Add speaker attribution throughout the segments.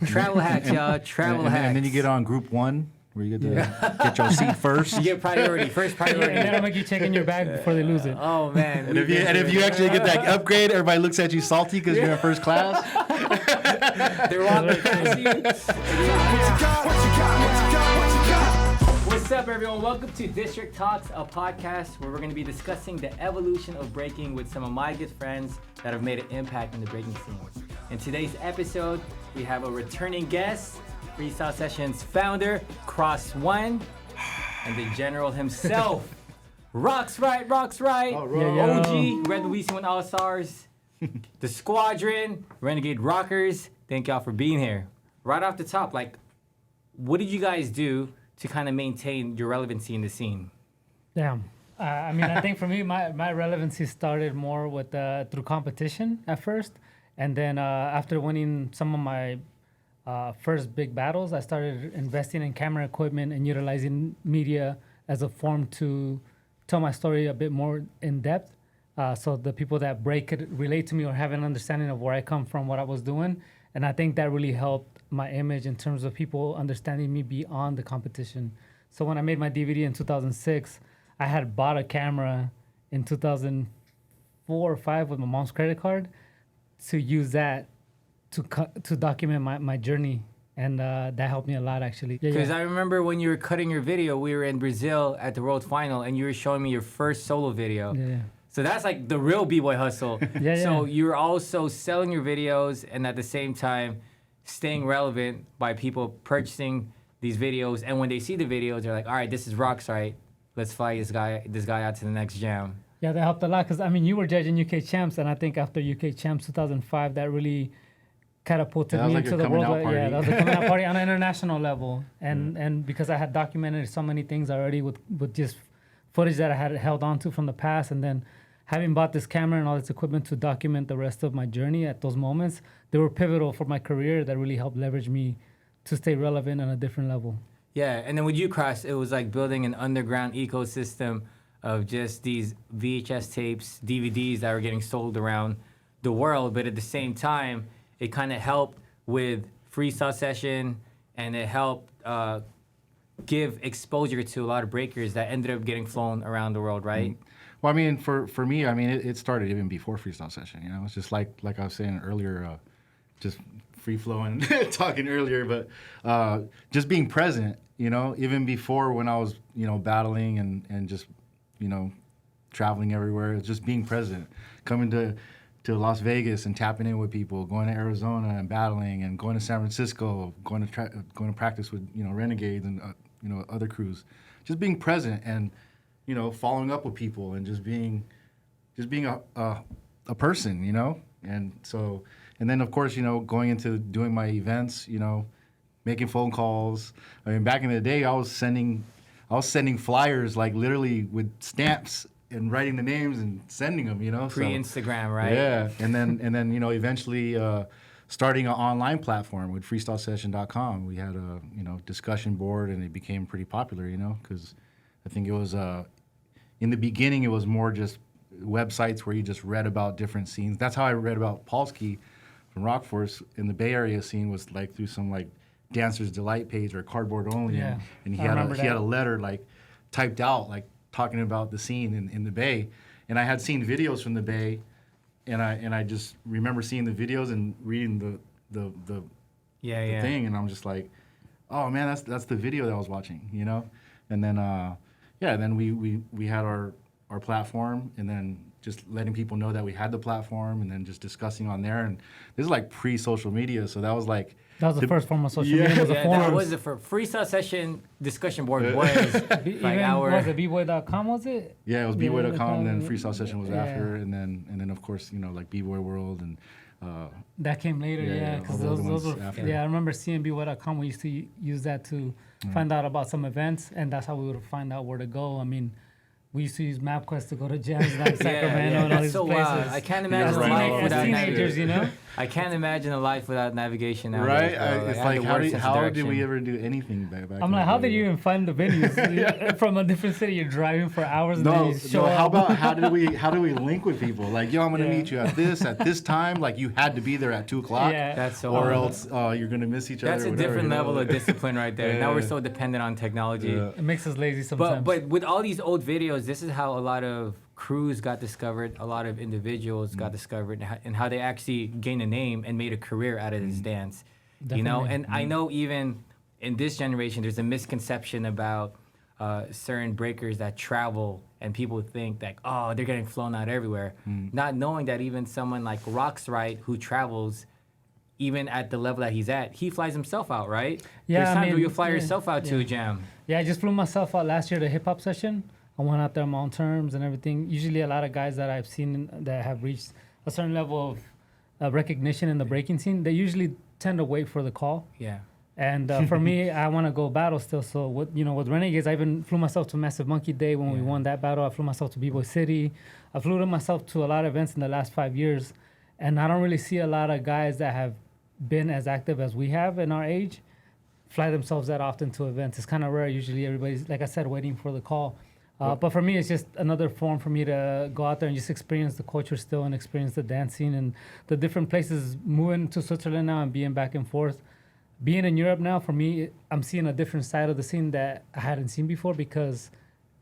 Speaker 1: Travel hacks, y'all. Travel hacks.
Speaker 2: And then you get on group 1, where you get to get your seat first.
Speaker 1: You get priority, first priority.
Speaker 3: And then I'll make you check in your bag before they lose it.
Speaker 1: Oh, man.
Speaker 2: And if you actually get that upgrade, everybody looks at you salty because you're in first class.
Speaker 1: They're walking past you. What's up, everyone? Welcome to District Talks, a podcast where we're going to be discussing the evolution of breaking with some of my good friends that have made an impact in the breaking scene. In today's episode, we have a returning guest, Freestyle Sessions founder, Cros1, and the general himself, Roxrite. OG, Red Louisiana 1 All-Stars, the Squadron, Renegade Rockers. Thank y'all for being here. Right off the top, what did you guys do to kind of maintain your relevancy in the scene?
Speaker 3: Damn. I think for me, my relevancy started more with through competition at first. And then after winning some of my first big battles, I started investing in camera equipment and utilizing media as a form to tell my story a bit more in depth. So the people that break could relate to me or have an understanding of where I come from, what I was doing. And I think that really helped my image in terms of people understanding me beyond the competition. So when I made my DVD in 2006, I had bought a camera in 2004 or 5 with my mom's credit card to use that to document my journey. And that helped me a lot, actually.
Speaker 1: Because I remember when you were cutting your video, we were in Brazil at the World Final, and you were showing me your first solo video.
Speaker 3: Yeah.
Speaker 1: So that's like the real B-boy hustle. So you're also selling your videos and at the same time staying relevant by people purchasing these videos. And when they see the videos, they're like, all right, this is Roxrite. Let's fly this guy out to the next jam.
Speaker 3: Yeah, that helped a lot because, you were judging UK Champs, and I think after UK Champs 2005, that really catapulted me into the world. Yeah, that was a coming out party on an international level. And because I had documented so many things already with just footage that I had held on to from the past, and then having bought this camera and all this equipment to document the rest of my journey at those moments, they were pivotal for my career that really helped leverage me to stay relevant on a different level.
Speaker 1: Yeah, and then with you, Cros, it was like building an underground ecosystem of just these VHS tapes, DVDs that were getting sold around the world, but at the same time, it kind of helped with Freestyle Session, and it helped give exposure to a lot of breakers that ended up getting flown around the world, right?
Speaker 2: Mm-hmm. Well, for me, it started even before Freestyle Session. It's just like I was saying earlier, just free flowing, talking earlier, but just being present. Even before when I was battling and just traveling everywhere, it's just being present, coming to Las Vegas and tapping in with people, going to Arizona and battling, and going to San Francisco, going to practice with Renegades and other crews, just being present and following up with people and just being a person, and then of course, going into doing my events, making phone calls. Back in the day, I was sending flyers, like literally with stamps and writing the names and sending them,
Speaker 1: Pre-Instagram, right?
Speaker 2: Yeah, and then eventually starting an online platform with freestylesession.com. We had a discussion board, and it became pretty popular, because I think it was in the beginning, it was more just websites where you just read about different scenes. That's how I read about Polsky from Rockforce in the Bay Area scene, was like through some like Dancer's Delight page or Cardboard Only.
Speaker 3: Yeah,
Speaker 2: and he had a letter like typed out, like talking about the scene in the Bay. And I had seen videos from the Bay, and I just remember seeing the videos and reading the thing, and I'm just like, oh man, that's the video that I was watching, And then then we had our platform, and then just letting people know that we had the platform, and then just discussing on there. And this is like pre-social media, so that was like...
Speaker 3: That was the first form of social media.
Speaker 1: That was the Freestyle Session discussion board was
Speaker 3: was it bboy.com, was it?
Speaker 2: Yeah, it was bboy.com, and then Freestyle Session was after, and then of course, like B-Boy World and...
Speaker 3: that came later, because those were after. Yeah, I remember seeing bboy.com. We used to use that to find out about some events, and that's how we would find out where to go. We we used to use MapQuest to go to jams like Sacramento and all
Speaker 1: that's
Speaker 3: these
Speaker 1: so
Speaker 3: places.
Speaker 1: wild. I can't imagine
Speaker 3: As
Speaker 1: a life
Speaker 3: as
Speaker 1: without
Speaker 3: teenagers, you know.
Speaker 1: I can't imagine a life without navigation nowadays.
Speaker 2: Right?
Speaker 1: Bro.
Speaker 2: It's
Speaker 1: I had
Speaker 2: like,
Speaker 1: the
Speaker 2: how,
Speaker 1: worst sense of
Speaker 2: how did
Speaker 1: direction.
Speaker 2: we ever do anything back
Speaker 3: I'm
Speaker 2: in
Speaker 3: like,
Speaker 2: the
Speaker 3: how
Speaker 2: day?
Speaker 3: did you even find the venues? From a different city, you're driving for hours and then
Speaker 2: No,
Speaker 3: you show
Speaker 2: no. How
Speaker 3: up.
Speaker 2: about how do we link with people? Like, yo, I'm gonna
Speaker 3: Yeah.
Speaker 2: meet you at this time. Like, you had to be there at 2:00.
Speaker 3: Yeah.
Speaker 1: That's so
Speaker 2: Or
Speaker 1: wild.
Speaker 2: else you're gonna miss each other.
Speaker 1: That's a
Speaker 2: or whatever,
Speaker 1: different
Speaker 2: you know?
Speaker 1: level of discipline right there. Now we're
Speaker 2: Yeah.
Speaker 1: so dependent on technology.
Speaker 2: Yeah.
Speaker 3: It makes us lazy sometimes.
Speaker 1: But with all these old videos, this is how a lot of crews got discovered, a lot of individuals got discovered, and how they actually gained a name and made a career out of this dance. You know,
Speaker 3: Definitely.
Speaker 1: and I know even in this generation, there's a misconception about certain breakers that travel, and people think that, oh, they're getting flown out everywhere, not knowing that even someone like Roxrite, who travels, even at the level that he's at, he flies himself out, right?
Speaker 3: Yeah,
Speaker 1: There's
Speaker 3: I
Speaker 1: times
Speaker 3: mean,
Speaker 1: where you fly
Speaker 3: yeah,
Speaker 1: yourself out to
Speaker 3: yeah.
Speaker 1: a jam.
Speaker 3: Yeah, I just flew myself out last year to a hip hop session. I went out there on my own terms and everything. Usually, a lot of guys that I've seen that have reached a certain level of recognition in the breaking scene, they usually tend to wait for the call.
Speaker 1: Yeah.
Speaker 3: And for me, I want to go battle still. So with Renegades, I even flew myself to Massive Monkey Day when we won that battle. I flew myself to B-Boy City. I flew myself to a lot of events in the last 5 years, and I don't really see a lot of guys that have been as active as we have in our age fly themselves that often to events. It's kind of rare. Usually, everybody's, like I said, waiting for the call. But for me, it's just another form for me to go out there and just experience the culture still and experience the dancing and the different places. Moving to Switzerland now and being back and forth. Being in Europe now, for me, I'm seeing a different side of the scene that I hadn't seen before, because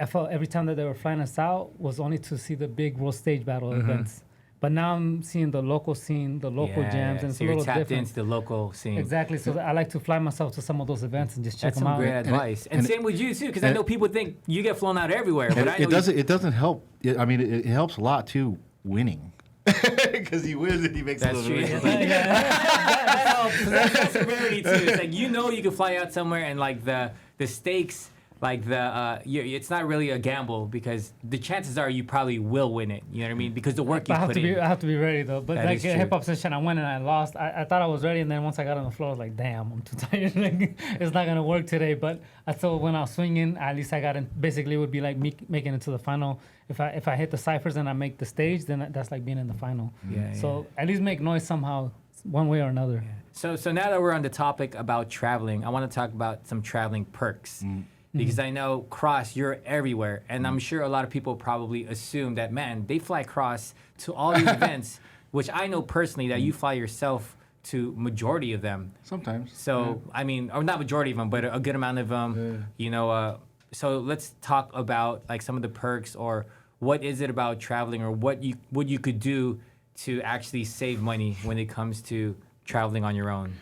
Speaker 3: I felt every time that they were flying us out was only to see the big world stage battle events. But now I'm seeing the local scene, the local jams, and it's
Speaker 1: so
Speaker 3: a
Speaker 1: you're
Speaker 3: little
Speaker 1: tapped
Speaker 3: different.
Speaker 1: into the local scene.
Speaker 3: Exactly. So I like to fly myself to some of those events and just check
Speaker 1: That's
Speaker 3: them
Speaker 1: some
Speaker 3: out.
Speaker 1: great advice. And same with you too, because I know people think you get flown out everywhere, but
Speaker 2: And
Speaker 1: I know
Speaker 2: it doesn't help. I mean, it helps a lot too, winning. Because he wins and he makes a
Speaker 1: that's
Speaker 2: little
Speaker 1: true.
Speaker 2: bit.
Speaker 1: That helps. That's a rarity too. It's like, you know, you can fly out somewhere and like the stakes, like it's not really a gamble, because the chances are you probably will win it. You know what I mean? Because the work you
Speaker 3: I have
Speaker 1: put
Speaker 3: to be,
Speaker 1: in.
Speaker 3: I have to be ready though. But
Speaker 1: That
Speaker 3: like
Speaker 1: is
Speaker 3: a
Speaker 1: true.
Speaker 3: hip hop session, I went and I lost. I thought I was ready, and then once I got on the floor, I was like, damn, I'm too tired. Like, it's not gonna work today. But I thought when I was swinging, at least I got in. Basically, it would be like me making it to the final. If I hit the ciphers and I make the stage, then that's like being in the final.
Speaker 1: Yeah,
Speaker 3: So at least make noise somehow, one way or another.
Speaker 1: So now that we're on the topic about traveling, I want to talk about some traveling perks. Because I know, Cros, you're everywhere. And I'm sure a lot of people probably assume that, man, they fly Cros to all these events, which I know personally that you fly yourself to majority of them.
Speaker 2: Sometimes.
Speaker 1: So, I mean, or not majority of them, but a good amount of them, you know. So let's talk about like some of the perks, or what is it about traveling, or what you could do to actually save money when it comes to traveling on your own.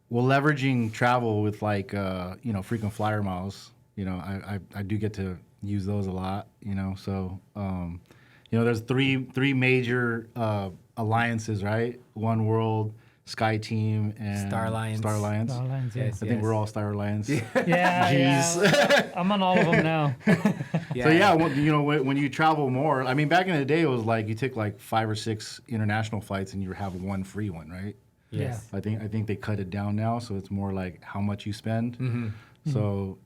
Speaker 2: Well, leveraging travel with like frequent flyer miles, I do get to use those a lot, So there's three major alliances, right? One World, Sky Team, and
Speaker 1: Star Alliance.
Speaker 3: Star Lines,
Speaker 1: Yes.
Speaker 2: I think we're all Star Alliance.
Speaker 3: yeah. I'm on all of them now.
Speaker 1: Yeah.
Speaker 2: So yeah, when you travel more, I mean, back in the day, it was like you took like 5 or 6 international flights and you have one free one, right?
Speaker 1: Yes.
Speaker 2: I think they cut it down now, so it's more like how much you spend. So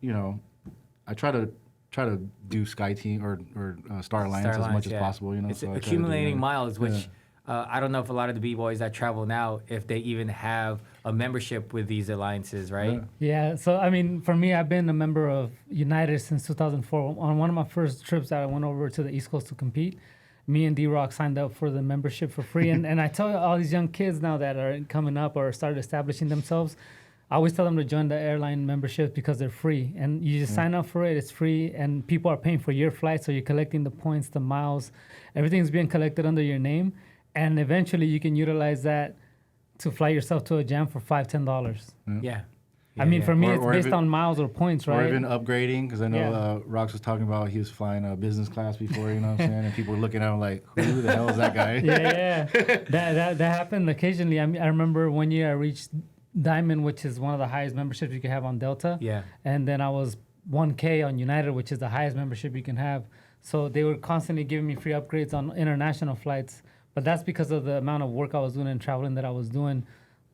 Speaker 2: I try to do Sky Team or Star Alliance as much as possible.
Speaker 1: It's
Speaker 2: so I try to do
Speaker 1: accumulating
Speaker 2: that.
Speaker 1: miles, which I don't know if a lot of the b-boys that travel now, if they even have a membership with these alliances, right?
Speaker 3: Yeah, so I mean, for me, I've been a member of United since 2004. On one of my first trips that I went over to the East Coast to compete, me and D-Rock signed up for the membership for free. And I tell all these young kids now that are coming up or started establishing themselves, I always tell them to join the airline membership because they're free. And you just sign up for it, it's free, and people are paying for your flight, so you're collecting the points, the miles, everything's being collected under your name. And eventually you can utilize that to fly yourself to a jam for $5-10.
Speaker 1: Yeah.
Speaker 3: I mean, for me,
Speaker 2: Or-
Speaker 3: it's
Speaker 2: or
Speaker 3: based
Speaker 2: even-
Speaker 3: on miles or points, right?
Speaker 2: Or even upgrading, because I know
Speaker 3: Yeah.
Speaker 2: Rox was talking about he was flying business class before, you know what I'm saying? And people were looking at him like, who the hell is that guy?
Speaker 3: yeah. That happened occasionally. I mean, I remember one year I reached Diamond, which is one of the highest memberships you can have on Delta.
Speaker 1: Yeah.
Speaker 3: And then I was 1K on United, which is the highest membership you can have. So they were constantly giving me free upgrades on international flights. But that's because of the amount of work I was doing and traveling that I was doing.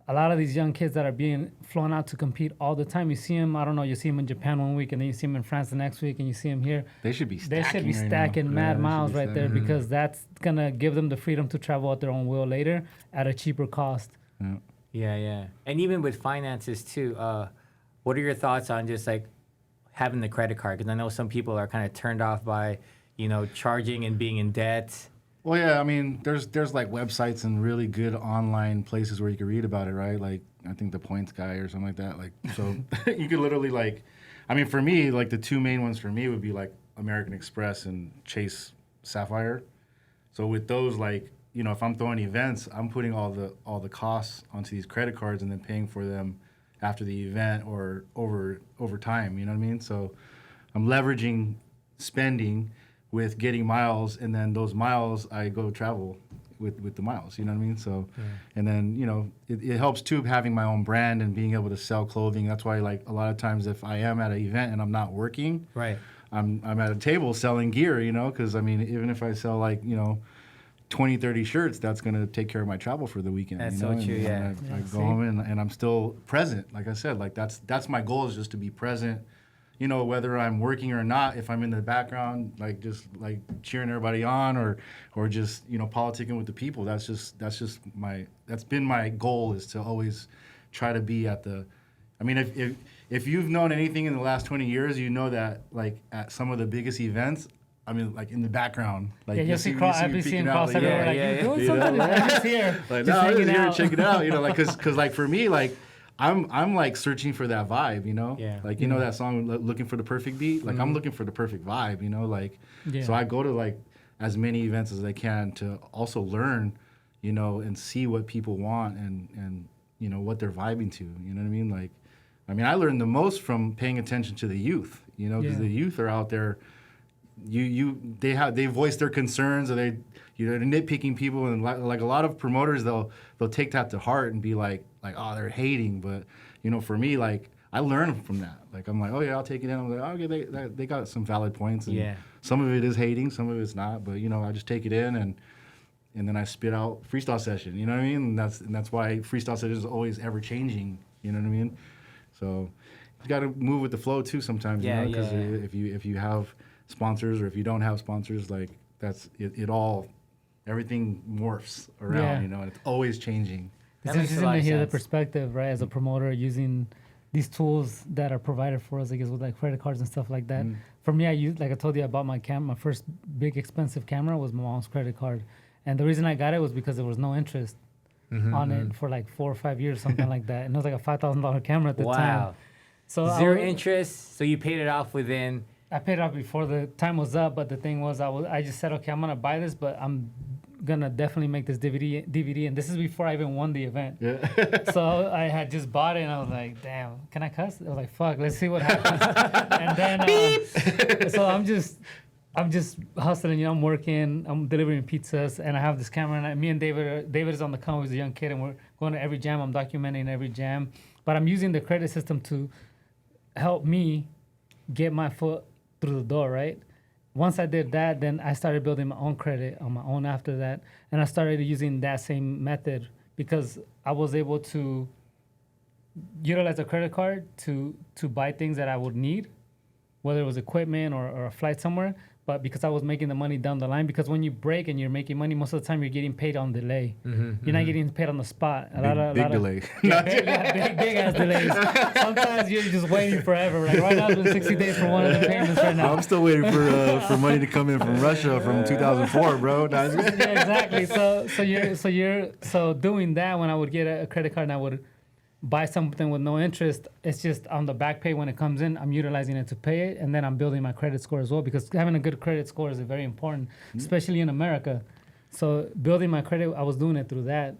Speaker 3: a lot of these young kids that are being flown out to compete all the time, you see them, I don't know, you see them in Japan one week and then you see them in France the next week and you see them here.
Speaker 2: They should be
Speaker 3: They
Speaker 2: stacking.
Speaker 3: should be
Speaker 2: right
Speaker 3: stacking
Speaker 2: now.
Speaker 3: mad
Speaker 2: Yeah, they should
Speaker 3: miles
Speaker 2: be
Speaker 3: right there
Speaker 2: stacking.
Speaker 3: because that's going to give them the freedom to travel at their own will later at a cheaper cost.
Speaker 2: Yeah.
Speaker 1: Yeah, yeah. And even with finances too, what are your thoughts on just like having the credit card? Because I know some people are kind of turned off by, charging and being in debt.
Speaker 2: Well, yeah, I mean, there's like websites and really good online places where you can read about it, right? Like, I think the Points Guy or something like that. Like, so you could literally like, I mean, for me, like the two main ones for me would be like American Express and Chase Sapphire. So with those, like, if I'm throwing events, I'm putting all the costs onto these credit cards and then paying for them after the event or over time. You know what I mean? So I'm leveraging spending with getting miles, and then those miles I go travel with the miles. You know what I mean? So, and then it helps too having my own brand and being able to sell clothing. That's why like a lot of times if I am at an event and I'm not working,
Speaker 1: Right.
Speaker 2: I'm at a table selling gear. Because I mean even if I sell like 20, 30 shirts, that's going to take care of my travel for the weekend.
Speaker 1: That's so
Speaker 2: and
Speaker 1: true, yeah.
Speaker 2: I go home and I'm still present. Like I said, like that's my goal, is just to be present, whether I'm working or not. If I'm in the background, like just like cheering everybody on or just, politicking with the people, that's been my goal, is to always try to be at the, I mean, if you've known anything in the last 20 years, you know that like at some of the biggest events, I mean, like in the background, like
Speaker 3: Yeah, you'll see I've been seeing Cros
Speaker 2: like,
Speaker 3: everywhere. Like,
Speaker 1: yeah,
Speaker 3: you're doing something. I'm just here,
Speaker 2: like,
Speaker 3: just
Speaker 2: no, I'm
Speaker 3: hanging
Speaker 2: just here
Speaker 3: out.
Speaker 2: to check it out, like, cause like for me, like I'm like searching for that vibe,
Speaker 1: Yeah.
Speaker 2: like you know that song "Looking for the Perfect Beat." Like I'm looking for the perfect vibe, like.
Speaker 3: Yeah.
Speaker 2: So I go to like as many events as I can to also learn, and see what people want and what they're vibing to. You know what I mean? Like, I mean, I learned the most from paying attention to the youth, because
Speaker 3: Yeah.
Speaker 2: the youth are out there. They voice their concerns, or they're nitpicking people, and like a lot of promoters, they'll take that to heart and be like oh, they're hating, but for me, like I learn from that. Like I'm like, oh yeah, I'll take it in. I'm like, oh, okay, they got some valid points, and some of it is hating, some of it's not, but I just take it in and then I spit out freestyle session. You know what I mean? And that's why freestyle session is always ever changing. You know what I mean? So you got to move with the flow too sometimes. Because if you have sponsors or if you don't have sponsors, like that's it all, everything morphs around, and it's always changing.
Speaker 3: It's
Speaker 1: That makes a
Speaker 3: interesting
Speaker 1: lot
Speaker 3: to
Speaker 1: of
Speaker 3: hear the
Speaker 1: sense.
Speaker 3: perspective, right, as a promoter, using these tools that are provided for us, I guess, with like credit cards and stuff like that. For me, like I told you, I bought my first big expensive camera was my mom's credit card. And the reason I got it was because there was no interest on it for like 4 or 5 years, something like that. And it was like a $5,000 camera at the time.
Speaker 1: Wow.
Speaker 3: So
Speaker 1: Zero interest. So you paid it off within.
Speaker 3: I paid it off before the time was up, but the thing was, I just said, okay, I'm gonna buy this, but I'm gonna definitely make this DVD, and this is before I even won the event.
Speaker 2: Yeah.
Speaker 3: So I had just bought it, and I was like, damn, can I cuss? I was like, fuck, let's see what happens. And then, so I'm just hustling, I'm working, I'm delivering pizzas, and I have this camera, and me and David is on the come, he's a young kid, and we're going to every jam, I'm documenting every jam, but I'm using the credit system to help me get my foot through the door, right? Once I did that, then I started building my own credit on my own after that. And I started using that same method because I was able to utilize a credit card to buy things that I would need, whether it was equipment or a flight somewhere. But because I was making the money down the line, because when you break and you're making money, most of the time you're getting paid on delay. You're not getting paid on the spot.
Speaker 2: Big delay.
Speaker 3: Big ass delays. Sometimes you're just waiting forever. Like right now, it's been 60 days for one of the payments right now.
Speaker 2: I'm still waiting for money to come in from Russia from 2004, bro.
Speaker 3: Yeah, exactly. So doing that, when I would get a credit card and I would buy something with no interest, it's just on the back pay when it comes in, I'm utilizing it to pay it, and then I'm building my credit score as well, because having a good credit score is very important, especially in America. So building my credit, I was doing it through that.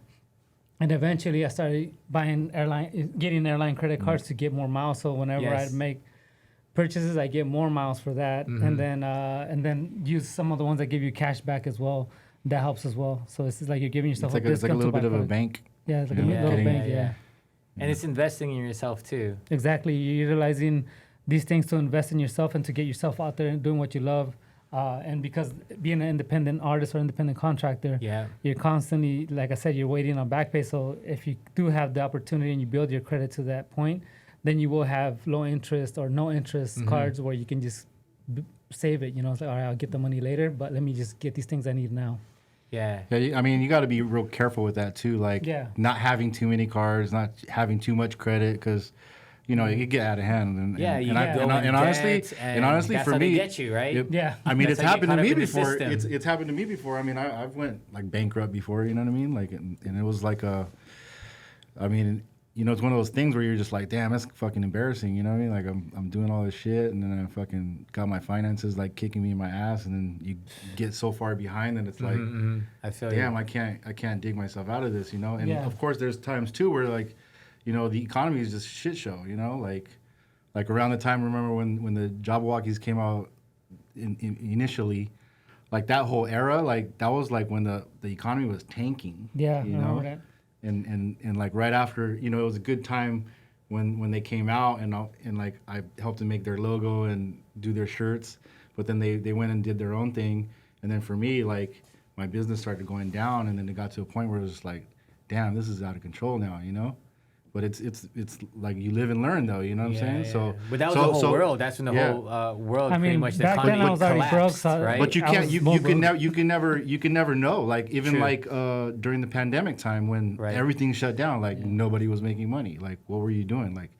Speaker 3: And eventually I started getting airline credit cards to get more miles. So whenever I make purchases, I get more miles for that. And then use some of the ones that give you cash back as well. That helps as well. So it's like you're giving yourself
Speaker 2: It's like a little bit of a bank.
Speaker 3: Yeah, it's like a
Speaker 2: Yeah.
Speaker 3: little
Speaker 2: Yeah,
Speaker 3: bank, yeah.
Speaker 1: And it's investing in yourself too.
Speaker 3: Exactly. You're utilizing these things to invest in yourself and to get yourself out there and doing what you love. And because being an independent artist or independent contractor,
Speaker 1: Yeah.
Speaker 3: you're constantly, like I said, you're waiting on back pay. So if you do have the opportunity and you build your credit to that point, then you will have low interest or no interest cards where you can just save it. You know, it's like, all right, I'll get the money later, but let me just get these things I need now.
Speaker 1: Yeah.
Speaker 2: Yeah, I mean, you got to be real careful with that too. Like,
Speaker 3: Yeah.
Speaker 2: not having too many cards, not having too much credit, because you know it could get out of hand. And,
Speaker 1: Yeah,
Speaker 2: and,
Speaker 1: you
Speaker 2: and, I,
Speaker 1: can go
Speaker 2: and, I,
Speaker 1: in
Speaker 2: and honestly,
Speaker 1: debt,
Speaker 2: and honestly,
Speaker 1: that's
Speaker 2: for
Speaker 1: how they
Speaker 2: me,
Speaker 1: get you, right?
Speaker 3: Yeah.
Speaker 2: I mean,
Speaker 1: That's
Speaker 2: it's
Speaker 1: how you get
Speaker 2: happened to
Speaker 1: caught up
Speaker 2: me
Speaker 1: in the
Speaker 2: before.
Speaker 1: system.
Speaker 2: It's happened to me before. I mean, I've went like bankrupt before. You know what I mean? Like, and it was like I mean, you know, it's one of those things where you're just like, damn, that's fucking embarrassing. You know what I mean? Like, I'm doing all this shit, and then I fucking got my finances like kicking me in my ass, and then you get so far behind that it's like,
Speaker 1: I feel
Speaker 2: damn,
Speaker 1: you.
Speaker 2: I can't dig myself out of this. You know? And
Speaker 3: Yeah.
Speaker 2: of course, there's times too where like, you know, the economy is just shit show. You know, like around the time, remember when the Jabberwockies came out initially, like that whole era, like that was like when the economy was tanking.
Speaker 3: Yeah,
Speaker 2: you
Speaker 3: I
Speaker 2: know,
Speaker 3: remember that.
Speaker 2: and like right after, you know, it was a good time when they came out, and like I helped them make their logo and do their shirts, but then they went and did their own thing, and then for me, like my business started going down, and then it got to a point where it was just like, damn, this is out of control now, you know. But it's like you live and learn, though. You know what I'm saying? So,
Speaker 1: but that was the whole world. That's when the
Speaker 2: yeah.
Speaker 1: whole world
Speaker 3: I
Speaker 1: pretty
Speaker 3: mean,
Speaker 1: much the
Speaker 3: back then
Speaker 1: economy
Speaker 3: I was already broke,
Speaker 1: collapsed,
Speaker 3: so-
Speaker 1: right?
Speaker 2: But you
Speaker 3: I
Speaker 2: can't.
Speaker 3: was
Speaker 2: You
Speaker 3: more
Speaker 2: can
Speaker 3: broke.
Speaker 2: you can never know. Like even
Speaker 1: True.
Speaker 2: like during the pandemic time when
Speaker 1: Right.
Speaker 2: everything shut down, like nobody was making money. Like what were you doing? Like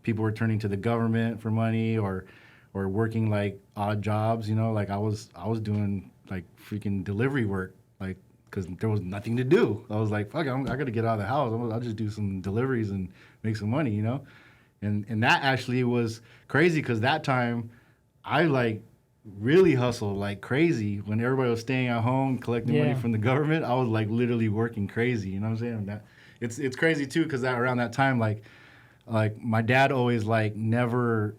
Speaker 2: people were turning to the government for money or working like odd jobs. You know, like I was doing like freaking delivery work, like because there was nothing to do. I was like, fuck, I got to get out of the house. I'll just do some deliveries and make some money. You know, and that actually was crazy because that time I like really hustled like crazy when everybody was staying at home collecting money
Speaker 3: Yeah.
Speaker 2: from the government. I was like literally working crazy. You know what I'm saying? That it's crazy too because around that time like my dad always like never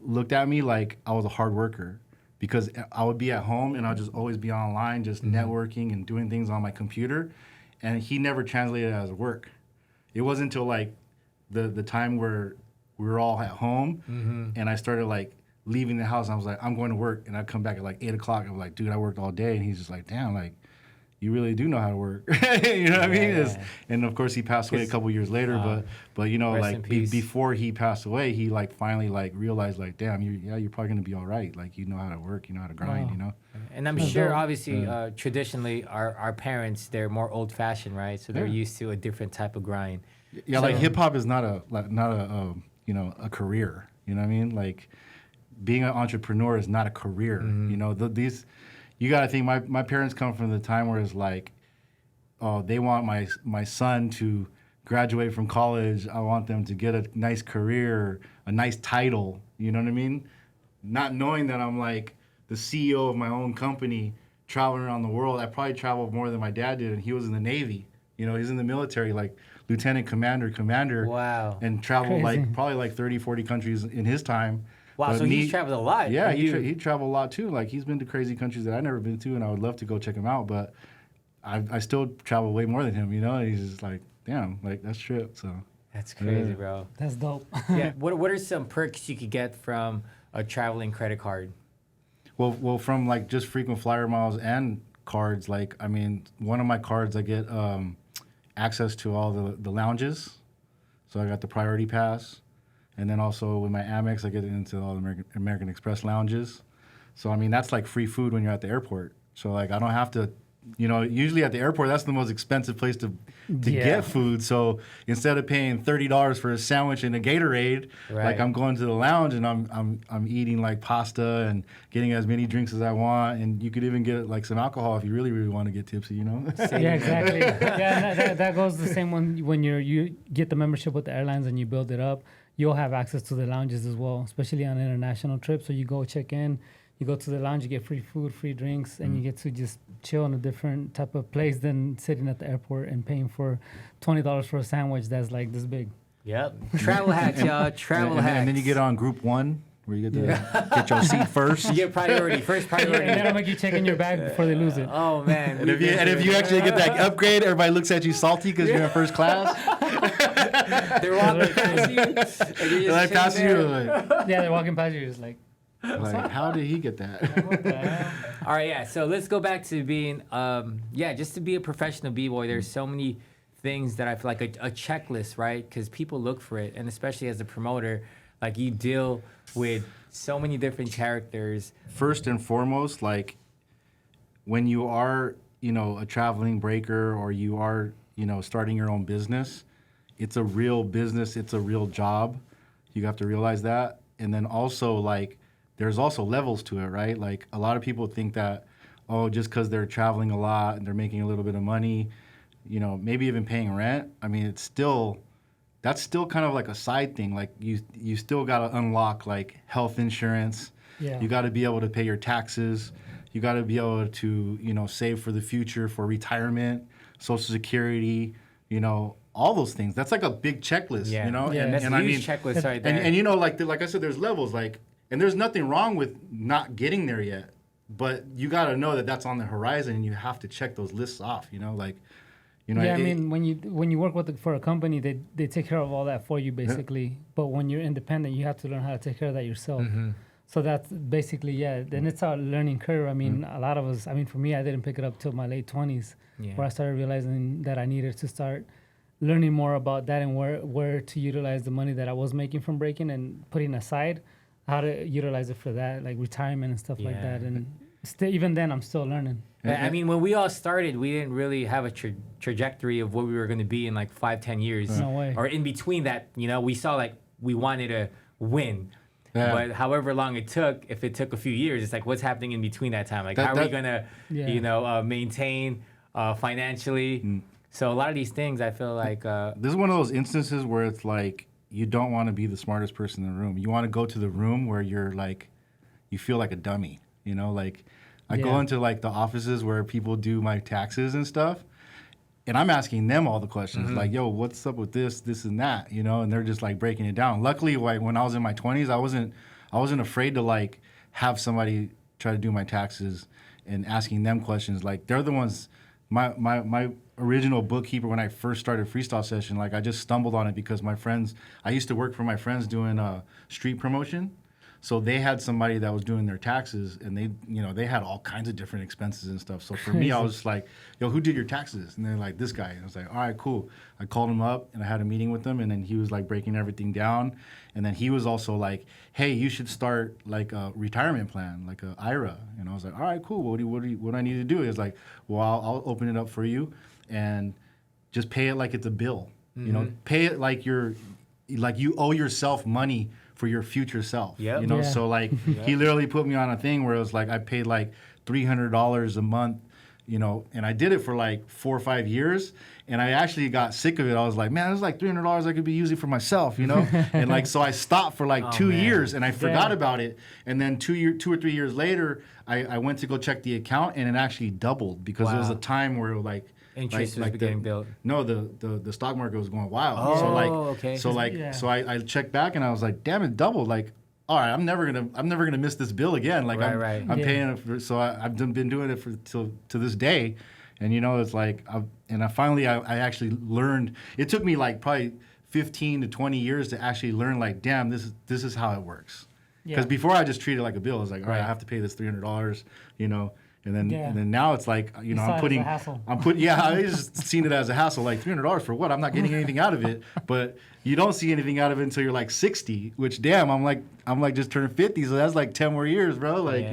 Speaker 2: looked at me like I was a hard worker because I would be at home and I'd just always be online just networking and doing things on my computer, and he never translated it as work. It wasn't until like the time where we were all at home and I started like leaving the house. I was like, I'm going to work, and I'd come back at like 8 o'clock. I'm like, dude, I worked all day, and he's just like, damn, like you really do know how to work. You know what I mean? And of course, he passed away a couple years later. But you know,
Speaker 1: rest
Speaker 2: like
Speaker 1: in peace.
Speaker 2: before he passed away, he like finally like realized like, damn, you're probably gonna be all right. Like you know how to work, you know how to grind.
Speaker 3: Wow.
Speaker 2: You know.
Speaker 1: And I'm sure, obviously, traditionally, our parents, they're more old-fashioned, right? So they're
Speaker 2: Yeah.
Speaker 1: used to a different type of grind.
Speaker 2: Yeah, like hip hop is not a you know, a career. You know what I mean? Like being an entrepreneur is not a career. You know, these you got to think. My parents come from the time where it's like, oh, they want my son to graduate from college. I want them to get a nice career, a nice title. You know what I mean? Not knowing that I'm like the CEO of my own company, traveling around the world. I probably traveled more than my dad did, and he was in the Navy. You know, he's in the military, like lieutenant commander.
Speaker 1: Wow.
Speaker 2: And traveled
Speaker 3: Crazy.
Speaker 2: like probably like 30, 40 countries in his time.
Speaker 1: Wow,
Speaker 2: But
Speaker 1: so he's traveled a lot.
Speaker 2: Yeah,
Speaker 1: And
Speaker 2: he traveled a lot too. Like he's been to crazy countries that I've never been to, and I would love to go check him out. But I still travel way more than him, you know. And he's just like, damn, like that's trip. So
Speaker 1: That's crazy, bro.
Speaker 3: That's dope.
Speaker 1: Yeah. What are some perks you could get from a traveling credit card?
Speaker 2: well, from like just frequent flyer miles and cards. Like I mean, one of my cards I get access to all the lounges. So I got the priority pass. And then also with my Amex, I get into all the American Express lounges. So, I mean, that's like free food when you're at the airport. So, like, I don't have to, you know, usually at the airport, that's the most expensive place to get food. So, instead of paying $30 for a sandwich and a Gatorade, like, I'm going to the lounge and I'm eating, like, pasta and getting as many drinks as I want. And you could even get, like, some alcohol if you really, really want to get tipsy, you know?
Speaker 3: Yeah, exactly. Yeah, and that goes the same when you get the membership with the airlines and you build it up. You'll have access to the lounges as well, especially on international trips. So you go check in, you go to the lounge, you get free food, free drinks, and you get to just chill in a different type of place than sitting at the airport and paying for $20 for a sandwich that's like this big.
Speaker 1: Yep. Travel hacks, y'all. Travel hacks.
Speaker 2: And then you get on group 1, where you get to get your seat first.
Speaker 1: You get priority, first priority.
Speaker 3: And they'll make you check in your bag before they lose it.
Speaker 1: Oh man.
Speaker 2: And if you actually get that upgrade, everybody looks at you salty because you're in first class.
Speaker 1: they're walking past you. And you're just
Speaker 2: Like pass
Speaker 1: sitting
Speaker 2: you.
Speaker 1: there.
Speaker 2: Like,
Speaker 3: Yeah, they're walking past you, just like,
Speaker 2: Like, how did he get that?
Speaker 3: What the hell?
Speaker 1: All right, yeah. So let's go back to being, just to be a professional b-boy. There's so many things that I feel like a checklist, right? Because people look for it, and especially as a promoter, like you deal with so many different characters.
Speaker 2: First and foremost, like when you are, a traveling breaker or you are, starting your own business, it's a real business. It's a real job. You have to realize that. And then also, like, there's also levels to it, right? Like, a lot of people think that, oh, just because they're traveling a lot and they're making a little bit of money, maybe even paying rent. I mean, that's still kind of like a side thing. Like, you still got to unlock, like, health insurance.
Speaker 3: Yeah.
Speaker 2: You got to be able to pay your taxes. You got to be able to, save for the future, for retirement, Social Security, all those things. That's like a big checklist,
Speaker 1: Yeah.
Speaker 3: Yeah.
Speaker 1: And that's
Speaker 2: and
Speaker 1: a
Speaker 2: I
Speaker 1: huge
Speaker 2: mean,
Speaker 1: checklist right there.
Speaker 2: and like I said, there's levels, like, and there's nothing wrong with not getting there yet, but you got to know that that's on the horizon, and you have to check those lists off.
Speaker 3: I mean, when you work for a company, they take care of all that for you basically.
Speaker 2: Yeah.
Speaker 3: But when you're independent, you have to learn how to take care of that yourself. So that's basically Then it's a learning curve. I mean, a lot of us. I mean, for me, I didn't pick it up till my late 20s, where I started realizing that I needed to start learning more about that and where to utilize the money that I was making from breaking and putting aside, how to utilize it for that, like retirement and stuff like that. And even then, I'm still learning.
Speaker 1: I mean, when we all started, we didn't really have a trajectory of what we were going to be in like 5-10 years.
Speaker 3: No way.
Speaker 1: Or in between that, we saw like we wanted to win.
Speaker 2: Yeah.
Speaker 1: But however long it took, if it took a few years, it's like what's happening in between that time? Like how are we going to, maintain financially? So a lot of these things, I feel like...
Speaker 2: this is one of those instances where it's like, you don't want to be the smartest person in the room. You want to go to the room where you're like, you feel like a dummy, like I go into like the offices where people do my taxes and stuff, and I'm asking them all the questions, like, yo, what's up with this and that, and they're just like breaking it down. Luckily, like when I was in my 20s, I wasn't afraid to like have somebody try to do my taxes and asking them questions. Like they're the ones, my original bookkeeper when I first started Freestyle Session, like I just stumbled on it because I used to work for my friends doing street promotion. So they had somebody that was doing their taxes, and they had all kinds of different expenses and stuff. So for me, I was just like, yo, who did your taxes? And they're like, this guy. And I was like, all right, cool. I called him up, and I had a meeting with him, and then he was like breaking everything down. And then he was also like, hey, you should start like a retirement plan, like a IRA. And I was like, all right, cool. What do I need to do? He was like, well, I'll open it up for you, and just pay it like it's a bill. Pay it like you owe yourself money for your future self.
Speaker 1: Yep.
Speaker 2: So like he literally put me on a thing where it was like I paid like $300 a month, and I did it for like 4 or 5 years, and I actually got sick of it. I was like, man, this is like $300 I could be using for myself, and like so I stopped for like 2 years, and I forgot about it, and then 2 or 3 years later I went to go check the account, and it actually doubled because there was a time where like
Speaker 1: interest was getting built.
Speaker 2: No, the stock market was going wild.
Speaker 1: Oh, okay.
Speaker 2: So I checked back and I was like, damn, it doubled. Like, all right, I'm never gonna miss this bill again. Like I'm paying it for. So I've been doing it to this day, and it's like I actually learned. It took me like probably 15 to 20 years to actually learn. Like, damn, this is how it works. Because before I just treated it like a bill. I was like, all right, I have to pay this $300. And then now it's like, I just seen it as a hassle, like $300 for what? I'm not getting anything out of it. But you don't see anything out of it until you're like 60, which damn, I'm like just turned 50, so that's like 10 more years, bro. Like,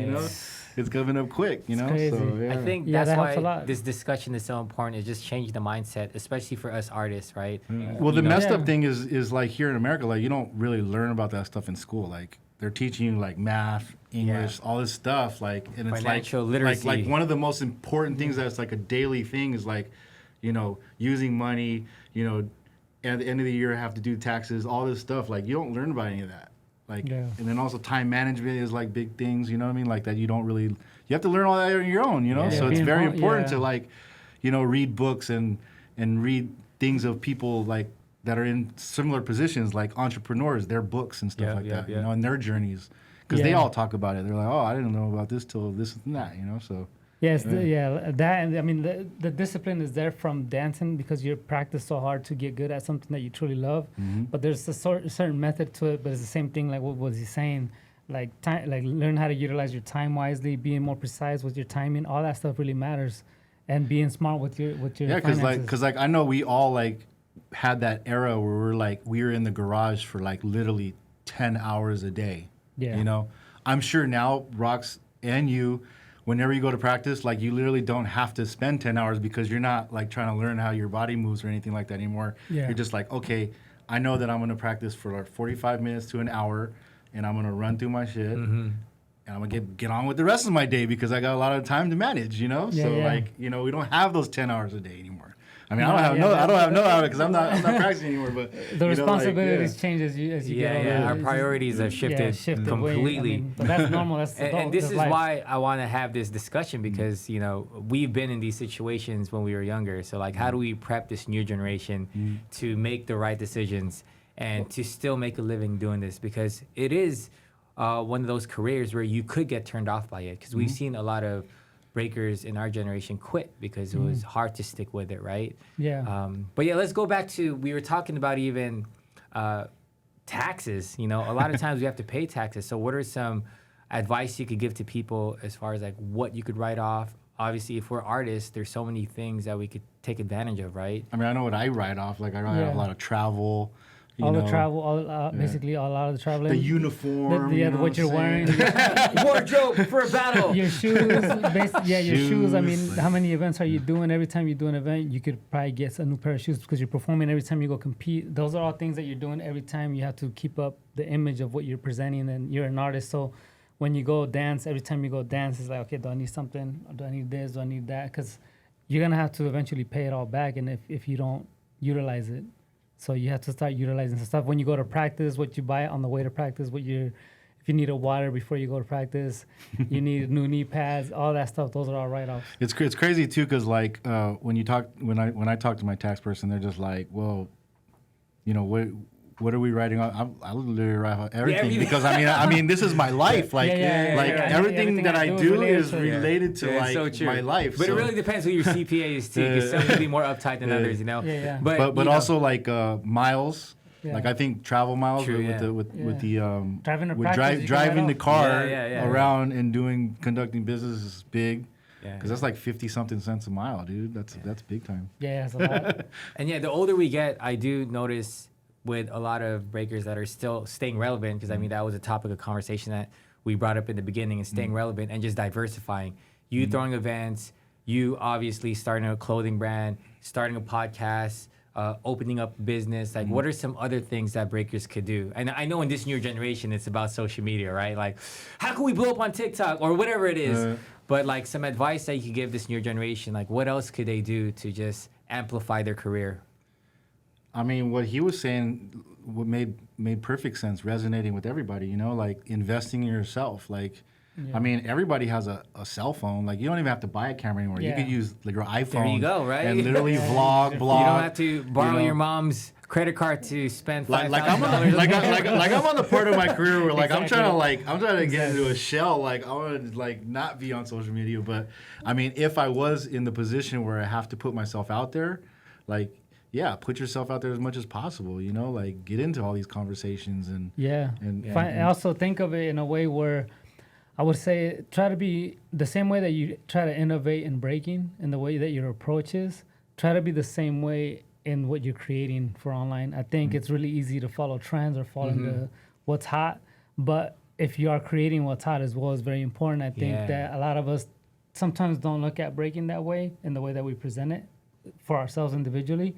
Speaker 2: it's coming up quick,
Speaker 3: crazy.
Speaker 2: So, yeah.
Speaker 1: I think that's why this discussion is so important, is just changing the mindset, especially for us artists, right?
Speaker 2: Well, the messed up thing is like here in America, like you don't really learn about that stuff in school. Like they're teaching you like math, English, all this stuff, like, and it's
Speaker 1: financial literacy.
Speaker 2: Like one of the most important things that's like a daily thing is like, using money, at the end of the year have to do taxes, all this stuff. Like you don't learn about any of that. Like, and then also time management is like big things, you know what I mean? Like that you don't really, you have to learn all that on your own, So it's very important to like, read books and read things of people like that are in similar positions, like entrepreneurs, their books and stuff like that, and their journeys. Because they all talk about it. They're like, oh, I didn't know about this till this and that, so.
Speaker 3: Yes, that, and I mean, the discipline is there from dancing because you practice so hard to get good at something that you truly love. But there's a certain method to it, but it's the same thing, like what was he saying? like time, like learn how to utilize your time wisely, being more precise with your timing. All that stuff really matters, and being smart with your
Speaker 2: Yeah,
Speaker 3: finances.
Speaker 2: because I know we all like had that era where we were in the garage for like literally 10 hours a day.
Speaker 3: Yeah.
Speaker 2: You know, I'm sure now Rox and you, whenever you go to practice, like you literally don't have to spend 10 hours because you're not like trying to learn how your body moves or anything like that anymore.
Speaker 3: Yeah.
Speaker 2: You're just like, okay, I know that I'm going to practice for like 45 minutes to an hour and I'm going to run through my shit. And I'm gonna get on with the rest of my day because I got a lot of time to manage, you know.
Speaker 3: Yeah,
Speaker 2: so
Speaker 3: yeah.
Speaker 2: like, you know, we don't have those 10 hours a day anymore. I mean,
Speaker 3: No,
Speaker 2: I don't have no hours because I'm not practicing anymore. But
Speaker 3: the responsibilities change as you get older.
Speaker 1: Our priorities have shifted, completely.
Speaker 3: I mean, but that's normal. That's
Speaker 1: and this is
Speaker 3: life.
Speaker 1: why I want to have this discussion because you know we've been in these situations when we were younger. So like, how do we prep this new generation to make the right decisions and to still make a living doing this? Because it is one of those careers where you could get turned off by it. Because we've seen a lot of breakers in our generation quit because it was hard to stick with it, right?
Speaker 3: Yeah.
Speaker 1: But yeah, let's go back to, we were talking about even taxes. You know, a lot of times we have to pay taxes. So what are some advice you could give to people as far as like what you could write off? Obviously, if we're artists, there's so many things that we could take advantage of, right?
Speaker 2: I mean, I know what I write off. Like I write off a lot of travel.
Speaker 3: All the travel, basically a lot of the traveling.
Speaker 2: The uniform.
Speaker 3: What you're wearing.
Speaker 1: Wardrobe for a battle.
Speaker 3: Your shoes. Your shoes. I mean, how many events are you doing? Every time you do an event, you could probably get a new pair of shoes because you're performing every time you go compete. Those are all things that you're doing every time. You have to keep up the image of what you're presenting, and you're an artist. So when you go dance, every time you go dance, it's like, okay, do I need something? Do I need this? Do I need that? Because you're going to have to eventually pay it all back, and if you don't utilize it. So you have to start utilizing some stuff. When you go to practice, what you buy on the way to practice, if you need a water before you go to practice, you need new knee pads, all that stuff. Those are all write-offs.
Speaker 2: It's crazy too, because like when I talk to my tax person, they're just like, well, you know, what are we writing on? I literally write off everything because I mean this is my life. Like everything that I do is related to like my life.
Speaker 1: But it really depends who your CPA is too. Because some can be more uptight than others, you know.
Speaker 3: Yeah.
Speaker 2: But also like miles.
Speaker 3: Yeah.
Speaker 2: Like I think travel miles
Speaker 1: True,
Speaker 2: with the
Speaker 3: driving to
Speaker 2: with
Speaker 3: practice,
Speaker 2: driving the car
Speaker 1: Yeah.
Speaker 2: around and conducting business is big.
Speaker 1: Yeah.
Speaker 2: Because that's like 50-something cents a mile, dude. That's big time.
Speaker 3: Yeah, it's a lot.
Speaker 1: And yeah, the older we get, I do notice with a lot of breakers that are still staying relevant, because I mean, that was a topic of conversation that we brought up in the beginning, and staying relevant and just diversifying. You throwing events, you obviously starting a clothing brand, starting a podcast, opening up business. Like, what are some other things that breakers could do? And I know in this new generation, it's about social media, right? Like, how can we blow up on TikTok or whatever it is? But like some advice that you could give this new generation, like what else could they do to just amplify their career?
Speaker 2: I mean, what he was saying what made perfect sense, resonating with everybody, you know, like investing in yourself. Like, I mean, everybody has a cell phone. Like, you don't even have to buy a camera anymore. You could use like your iPhone.
Speaker 1: There you go, right?
Speaker 2: And literally blog.
Speaker 1: You don't have to borrow your mom's credit card to spend $5,000.
Speaker 2: Like I'm on the part of my career where like I'm trying to get into a shell. Like I want to like not be on social media, but I mean, if I was in the position where I have to put myself out there, like. Yeah, put yourself out there as much as possible, you know, like get into all these conversations and
Speaker 3: I also think of it in a way where I would say try to be the same way that you try to innovate in breaking and the way that your approach is, try to be the same way in what you're creating for online. I think it's really easy to follow trends or fall into what's hot, but if you are creating what's hot as well is very important. I think that a lot of us sometimes don't look at breaking that way in the way that we present it for ourselves individually.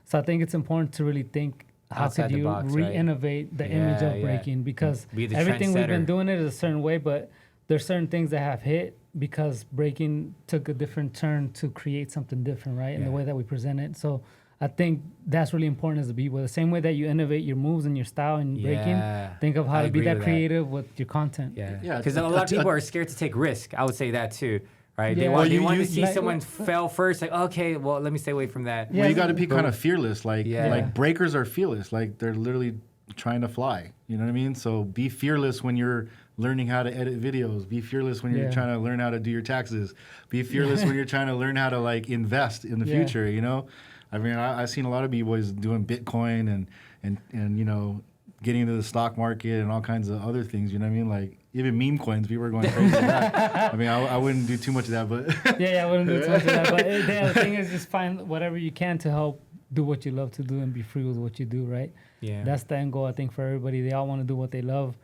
Speaker 3: So I think it's important to really think how
Speaker 1: Outside
Speaker 3: could you
Speaker 1: box,
Speaker 3: re-innovate the image of breaking, because everything we've been doing it is a certain way, but there's certain things that have hit because breaking took a different turn to create something different, right? In the way that we present it. So I think that's really important as a b-boy. The same way that you innovate your moves and your style in breaking, think of how to be that creative with your content.
Speaker 1: Yeah, because a lot of people are scared to take risk. I would say that too. Right?
Speaker 3: Yeah.
Speaker 1: They want to see someone fail first. Like, okay, well, let me stay away from that.
Speaker 2: Well, you got to be kind of fearless. Like breakers are fearless. Like they're literally trying to fly. You know what I mean? So be fearless when you're learning how to edit videos. Be fearless when you're trying to learn how to do your taxes. Be fearless when you're trying to learn how to like invest in the future. You know, I mean, I've seen a lot of b-boys doing Bitcoin and you know, getting into the stock market and all kinds of other things. You know what I mean? Like even meme coins, people are going crazy. With that. I mean, I wouldn't do too much of that, but
Speaker 3: yeah, I wouldn't do too much of that. But the thing is, just find whatever you can to help do what you love to do and be free with what you do, right?
Speaker 1: Yeah.
Speaker 3: That's the end goal, I think, for everybody. They all want to do what they love.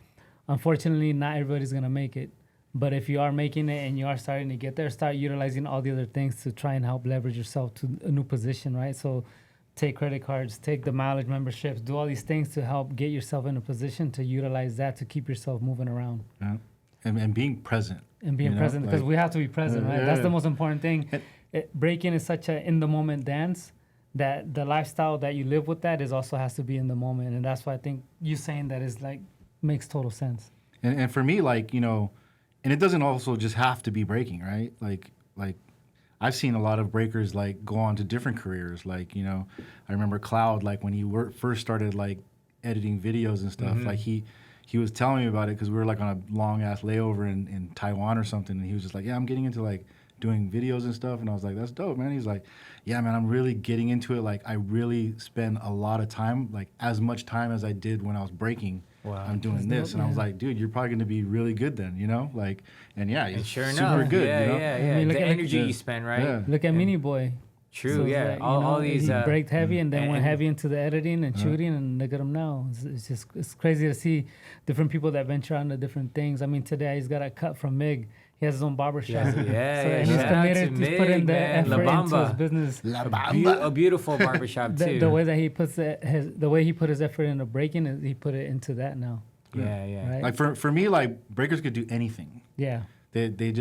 Speaker 3: Unfortunately, not everybody's going to make it. But if you are making it and you are starting to get there, start utilizing all the other things to try and help leverage yourself to a new position, right? So take credit cards, take the mileage memberships, do all these things to help get yourself in a position to utilize that to keep yourself moving around.
Speaker 2: Yeah. And being present.
Speaker 3: And being present, because we have to be present, right? That's the most important thing. Breaking is such a in-the-moment dance that the lifestyle that you live with that is also has to be in the moment. And that's why I think you saying that is like, makes total sense.
Speaker 2: And for me, like, you know, and it doesn't also just have to be breaking, right? Like I've seen a lot of breakers like go on to different careers. Like, you know, I remember Cloud, like when he first started like editing videos and stuff, like he was telling me about it because we were like on a long ass layover in Taiwan or something. And he was just like, yeah, I'm getting into like doing videos and stuff. And I was like, that's dope, man. He's like, yeah, man, I'm really getting into it. Like I really spend a lot of time, like as much time as I did when I was breaking. Wow. I'm doing this. And I was like, dude, you're probably going to be really good then, you know? Like, and yeah, he's
Speaker 1: sure
Speaker 2: super good,
Speaker 1: yeah,
Speaker 2: you know?
Speaker 1: Yeah.
Speaker 3: I mean,
Speaker 1: the energy you spend, right?
Speaker 2: Yeah.
Speaker 3: Look at Mini Boy.
Speaker 1: True,
Speaker 3: So
Speaker 1: yeah.
Speaker 3: like,
Speaker 1: all these...
Speaker 3: he braked heavy and then went
Speaker 1: and-
Speaker 3: heavy into the editing and shooting, and look at him now. It's crazy to see different people that venture into different things. I mean, today he's got a cut from Mig. He has his own barbershop.
Speaker 1: And
Speaker 3: he's
Speaker 1: shout out to
Speaker 3: committed. He's put in
Speaker 1: Mig,
Speaker 3: the
Speaker 1: man. La
Speaker 3: effort into his
Speaker 1: Bamba.
Speaker 3: business.
Speaker 1: A beautiful barbershop, too.
Speaker 3: The way that he puts the way he put his effort into breaking, he put it into that now.
Speaker 1: Yeah.
Speaker 3: Right?
Speaker 2: Like for me, like breakers could do anything.
Speaker 3: Yeah.
Speaker 2: They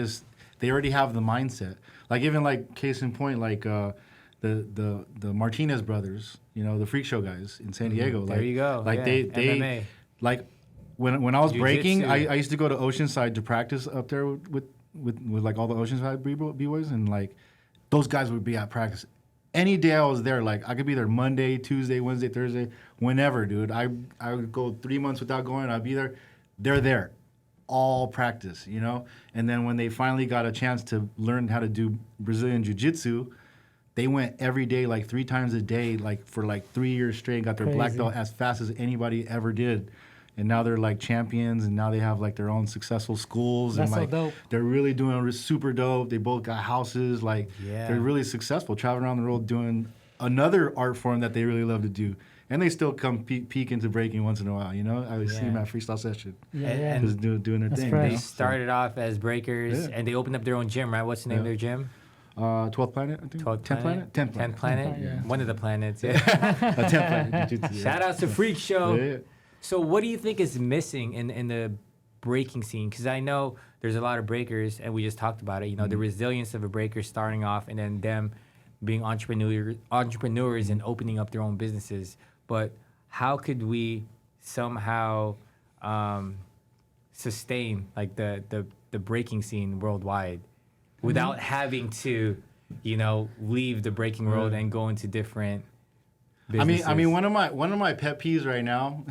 Speaker 2: already have the mindset. Like even like case in point, like the Martinez brothers, you know, the Freakshow guys in San Diego. Like,
Speaker 1: There you go.
Speaker 2: Like
Speaker 1: yeah.
Speaker 2: they
Speaker 1: MMA.
Speaker 2: like when I was breaking,
Speaker 1: Jiu-jitsu.
Speaker 2: I used to go to Oceanside to practice up there with like all the Oceanside b-boys, and like those guys would be at practice. Any day I was there, like I could be there Monday, Tuesday, Wednesday, Thursday, whenever, dude. I would go 3 months without going. I'd be there. They're there, all practice, you know. And then when they finally got a chance to learn how to do Brazilian jiu-jitsu, they went every day, like 3 times a day, like for like 3 years straight. Got their black belt as fast as anybody ever did. And now they're like champions, and now they have like their own successful schools.
Speaker 3: That's
Speaker 2: and like
Speaker 3: so dope.
Speaker 2: they're really doing super dope. They both got houses. Like they're really successful, traveling around the world doing another art form that they really love to do. And they still come peek into breaking once in a while. You know, I see them at Freestyle Session.
Speaker 3: Yeah.
Speaker 2: Just doing their thing.
Speaker 3: fresh.
Speaker 2: You
Speaker 1: They
Speaker 2: know?
Speaker 1: started off as breakers, and they opened up their own gym, right? What's the name of their gym?
Speaker 2: 12th Planet, I think.
Speaker 1: 12th
Speaker 2: 10th Planet? 10th
Speaker 1: 10th
Speaker 2: Planet.
Speaker 1: Planet?
Speaker 3: Yeah.
Speaker 1: One of the planets, yeah.
Speaker 2: 10th Planet Jiu-Jitsu. Yeah.
Speaker 1: Shout out to Freakshow.
Speaker 2: Yeah.
Speaker 1: So what do you think is missing in the breaking scene? Because I know there's a lot of breakers, and we just talked about it. You know, the resilience of a breaker starting off, and then them being entrepreneurs and opening up their own businesses. But how could we somehow sustain like the breaking scene worldwide without having to, you know, leave the breaking world and go into different businesses?
Speaker 2: I mean, one of my pet peeves right now.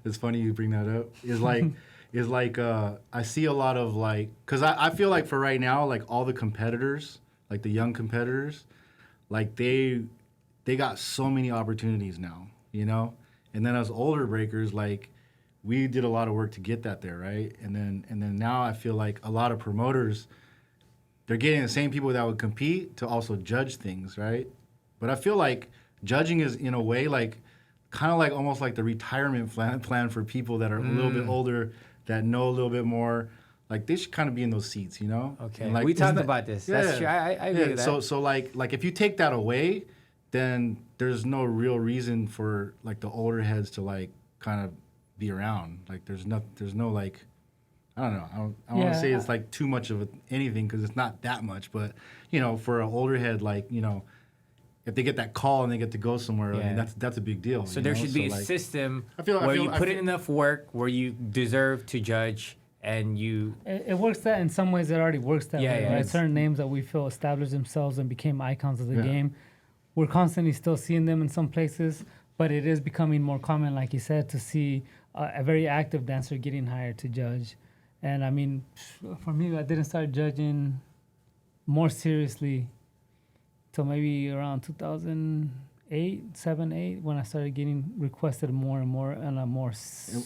Speaker 2: It's funny you bring that up. Is like I see a lot of like, because I feel like for right now, like all the competitors, like the young competitors, like they got so many opportunities now, you know. And then as older breakers, like we did a lot of work to get that there, right? And then now I feel like a lot of promoters, they're getting the same people that would compete to also judge things, right? But I feel like judging is in a way like kind of like almost like the retirement plan for people that are a little bit older, that know a little bit more. Like they should kind of be in those seats, you know?
Speaker 1: Okay,
Speaker 2: And like,
Speaker 1: we talked about this.
Speaker 2: Yeah.
Speaker 1: That's true. I agree with that.
Speaker 2: So like if you take that away, then there's no real reason for like the older heads to like kind of be around. Like there's no like, I don't know. I don't want to say it's like too much of anything because it's not that much. But you know, for an older head, like you know, if they get that call and they get to go somewhere, I mean, that's a big deal.
Speaker 1: So there should be a
Speaker 2: like,
Speaker 1: system
Speaker 2: I feel
Speaker 1: where you put in enough work, where you deserve to judge, and you.
Speaker 3: It works that in some ways. It already works that way, right? Certain names that we feel established themselves and became icons of the game. We're constantly still seeing them in some places, but it is becoming more common, like you said, to see a very active dancer getting hired to judge. And I mean, for me, I didn't start judging more seriously till maybe around 2000, 7, 8, when I started getting requested more and more and a more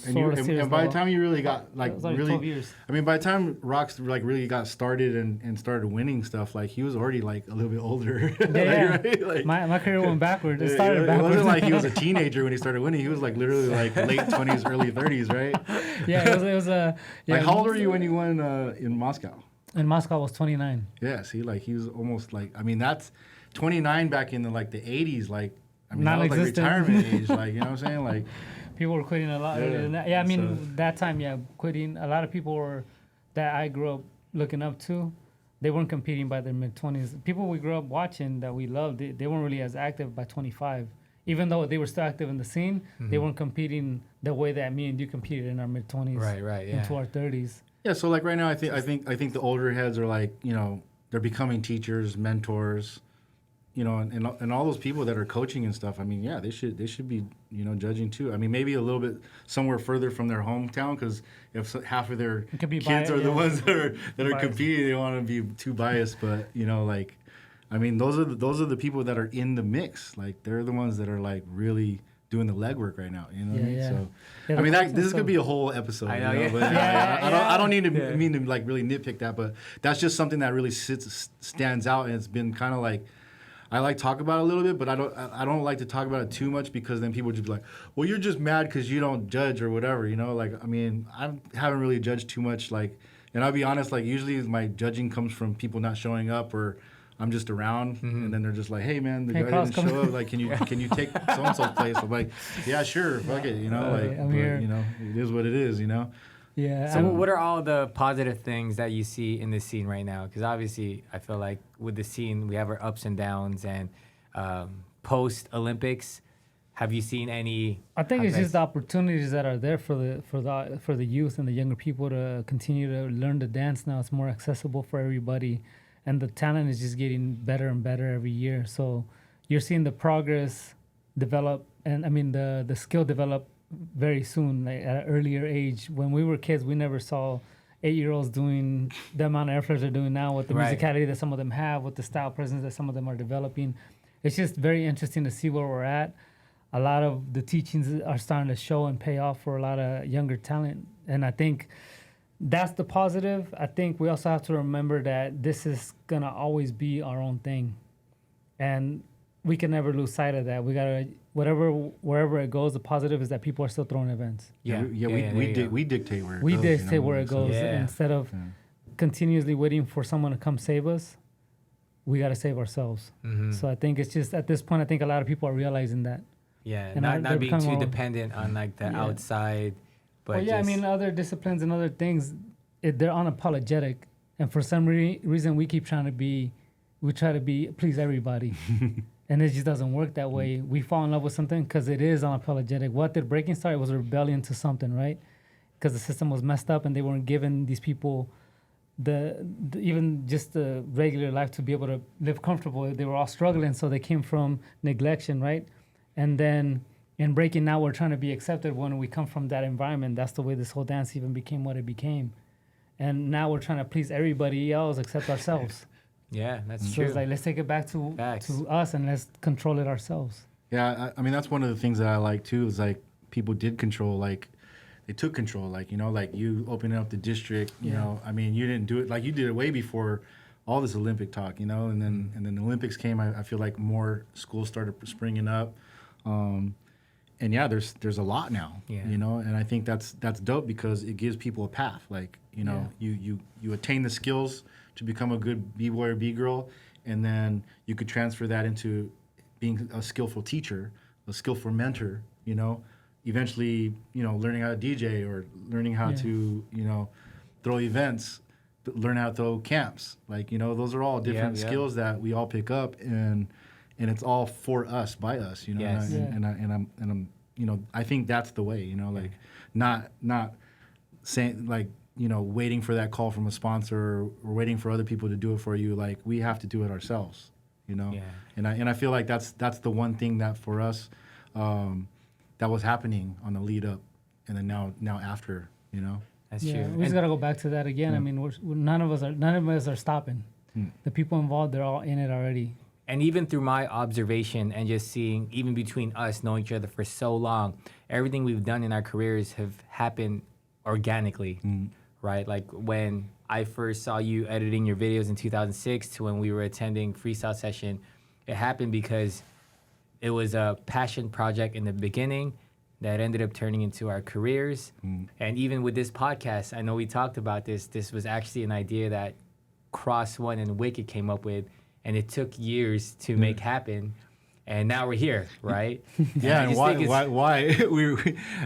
Speaker 2: and by the time you really got like
Speaker 3: it was like
Speaker 2: really
Speaker 3: 12 years.
Speaker 2: I mean, by the time Rox like really got started and started winning stuff, like he was already like a little bit older.
Speaker 3: Yeah,
Speaker 2: right? Like,
Speaker 3: my career went backward. It
Speaker 2: it
Speaker 3: started backwards.
Speaker 2: wasn't like he was a teenager when he started winning. He was like literally like late 20s, early 30s, right?
Speaker 3: Yeah, it was a. Yeah,
Speaker 2: Like how old were you when you won in Moscow?
Speaker 3: In Moscow, I was 29.
Speaker 2: Yeah, see, like he was almost like, I mean, that's 29 back in the like the 80s, like I mean, that was like
Speaker 3: Non-existent.
Speaker 2: retirement age, like you know what I'm saying, like.
Speaker 3: People were quitting a lot earlier than that. Yeah, I mean, that time, quitting. A lot of people were that I grew up looking up to. They weren't competing by their mid-20s. People we grew up watching that we loved, they weren't really as active by 25. Even though they were still active in the scene, they weren't competing the way that me and you competed in our mid-20s.
Speaker 1: Right, yeah.
Speaker 3: Into our 30s.
Speaker 2: Yeah, so like right now, I think the older heads are like, you know, they're becoming teachers, mentors, you know, and all those people that are coaching and stuff. I mean, yeah, they should be, you know, judging too. I mean, maybe a little bit somewhere further from their hometown, because if half of their kids are the ones that are competing, they want to be too biased. But you know, like, I mean, those are the people that are in the mix. Like, they're the ones that are like really doing the legwork right now. You know what I mean?
Speaker 3: Yeah.
Speaker 2: So,
Speaker 3: Yeah,
Speaker 2: I mean, this could be a whole episode.
Speaker 1: I know,
Speaker 2: you know?
Speaker 1: yeah.
Speaker 2: But I don't need to mean to like really nitpick that, but that's just something that really stands out, and it's been kind of like. I like talk about it a little bit, but I don't like to talk about it too much, because then people just be like, well, you're just mad because you don't judge or whatever, you know? Like, I mean, I haven't really judged too much, like, and I'll be honest, like, usually my judging comes from people not showing up, or I'm just around, and then they're just like, hey, man, the guy didn't show up. Like, can you take so-and-so's place? I'm like, yeah, sure, fuck it, you know? Like,
Speaker 3: I'm
Speaker 2: but,
Speaker 3: here.
Speaker 2: you know, it is what it is, you know?
Speaker 3: Yeah.
Speaker 1: So what are all the positive things that you see in the scene right now? Because obviously, I feel like with the scene, we have our ups and downs, and post Olympics, have you seen any?
Speaker 3: I think it's just the opportunities that are there for the youth and the younger people to continue to learn to dance. Now it's more accessible for everybody, and the talent is just getting better and better every year. So you're seeing the progress develop, and I mean the skill develop very soon, like at an earlier age. When we were kids, we never saw 8-year-olds doing the amount of air flips they're doing now, with the musicality that some of them have, with the style presence that some of them are developing. It's just very interesting to see where we're at. A lot of the teachings are starting to show and pay off for a lot of younger talent. And I think that's the positive. I think we also have to remember that this is going to always be our own thing. And we can never lose sight of that. We got to, wherever it goes, the positive is that people are still throwing events.
Speaker 2: We dictate where it goes.
Speaker 3: We dictate
Speaker 2: you know?
Speaker 3: where it goes. Instead of continuously waiting for someone to come save us, we got to save ourselves. So I think it's just, at this point, I think a lot of people are realizing that.
Speaker 1: Yeah,
Speaker 3: and
Speaker 1: not being too dependent on like the outside. But
Speaker 3: I mean, other disciplines and other things, they're unapologetic. And for some reason, we try to please everybody. And it just doesn't work that way. We fall in love with something because it is unapologetic. What did breaking start? It was a rebellion to something, right? Because the system was messed up and they weren't giving these people even just the regular life to be able to live comfortable. They were all struggling, so they came from neglection, right? And then in breaking, now we're trying to be accepted when we come from that environment. That's the way this whole dance even became what it became. And now we're trying to please everybody else except ourselves.
Speaker 1: Yeah, that's
Speaker 3: so
Speaker 1: true.
Speaker 3: It's like, let's take it back to us and let's control it ourselves.
Speaker 2: Yeah, I mean, that's one of the things that I like too, is like people did control, like they took control, like, you know, like you opening up the district, you know, I mean, you didn't do it, like you did it way before all this Olympic talk, you know, and then the Olympics came, I feel like more schools started springing up. And yeah, there's a lot now, you know, and I think that's dope because it gives people a path. Like, you know, you attain the skills to become a good B-boy or B-girl, and then you could transfer that into being a skillful teacher, a skillful mentor, you know, eventually, you know, learning how to DJ or learning how to, you know, throw events, learn how to throw camps. Like, you know, those are all different skills that we all pick up, and it's all for us, by us, you know. And I'm you know, I think that's the way, you know, like not saying like, you know, waiting for that call from a sponsor or waiting for other people to do it for you. Like, we have to do it ourselves, you know. And I feel like that's the one thing that for us that was happening on the lead up, and then now after, you know.
Speaker 1: That's true.
Speaker 3: We just gotta go back to that again. I mean, none of us are stopping. The people involved, they're all in it already.
Speaker 1: And even through my observation and just seeing, even between us knowing each other for so long, everything we've done in our careers have happened organically, right? Like when I first saw you editing your videos in 2006 to when we were attending Freestyle Session, it happened because it was a passion project in the beginning that ended up turning into our careers. And even with this podcast, I know we talked about this. This was actually an idea that Cros1 and Wicked came up with, and it took years to make happen. And now we're here, right?
Speaker 2: Yeah, and why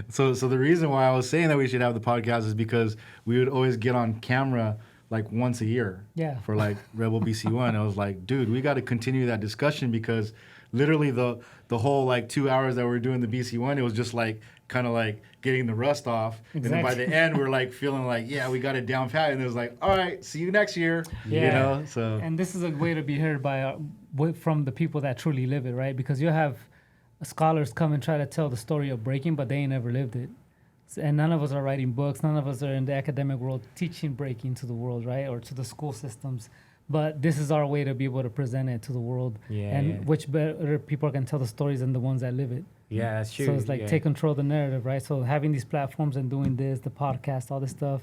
Speaker 2: so the reason why I was saying that we should have the podcast is because we would always get on camera like once a year for like Rebel BC1. I was like, dude, we got to continue that discussion because literally the whole like 2 hours that we're doing the BC1, it was just like kind of like getting the rust off. Exactly. And then by the end, we're like feeling like, yeah, we got it down pat. And it was like, all right, see you next year.
Speaker 3: Yeah.
Speaker 2: You know, so.
Speaker 3: And this is a way to be heard by from the people that truly live it, right? Because you have scholars come and try to tell the story of breaking, but they ain't never lived it. And none of us are writing books. None of us are in the academic world teaching breaking to the world, right? Or to the school systems. But this is our way to be able to present it to the world. Which better people can tell the stories than the ones that live it.
Speaker 1: Yeah, that's true.
Speaker 3: So it's like take control of the narrative, right? So having these platforms and doing this, the podcast, all this stuff,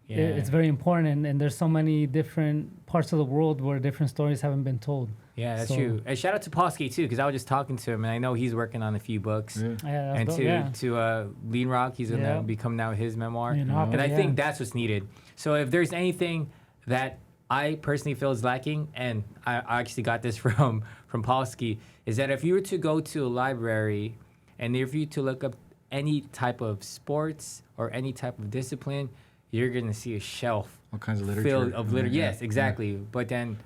Speaker 3: it's very important. And there's so many different parts of the world where different stories haven't been told.
Speaker 1: Yeah, that's true. And shout out to Polsky too, because I was just talking to him, and I know he's working on a few books. And to Lean Rock, he's gonna be coming out with his memoir. And I think that's what's needed. So if there's anything that I personally feel is lacking, and I actually got this from Polsky, is that if you were to go to a library and if you to look up any type of sports or any type of discipline, you're gonna see a shelf
Speaker 2: all kinds of literature
Speaker 1: filled of literature. Yes, exactly. But then,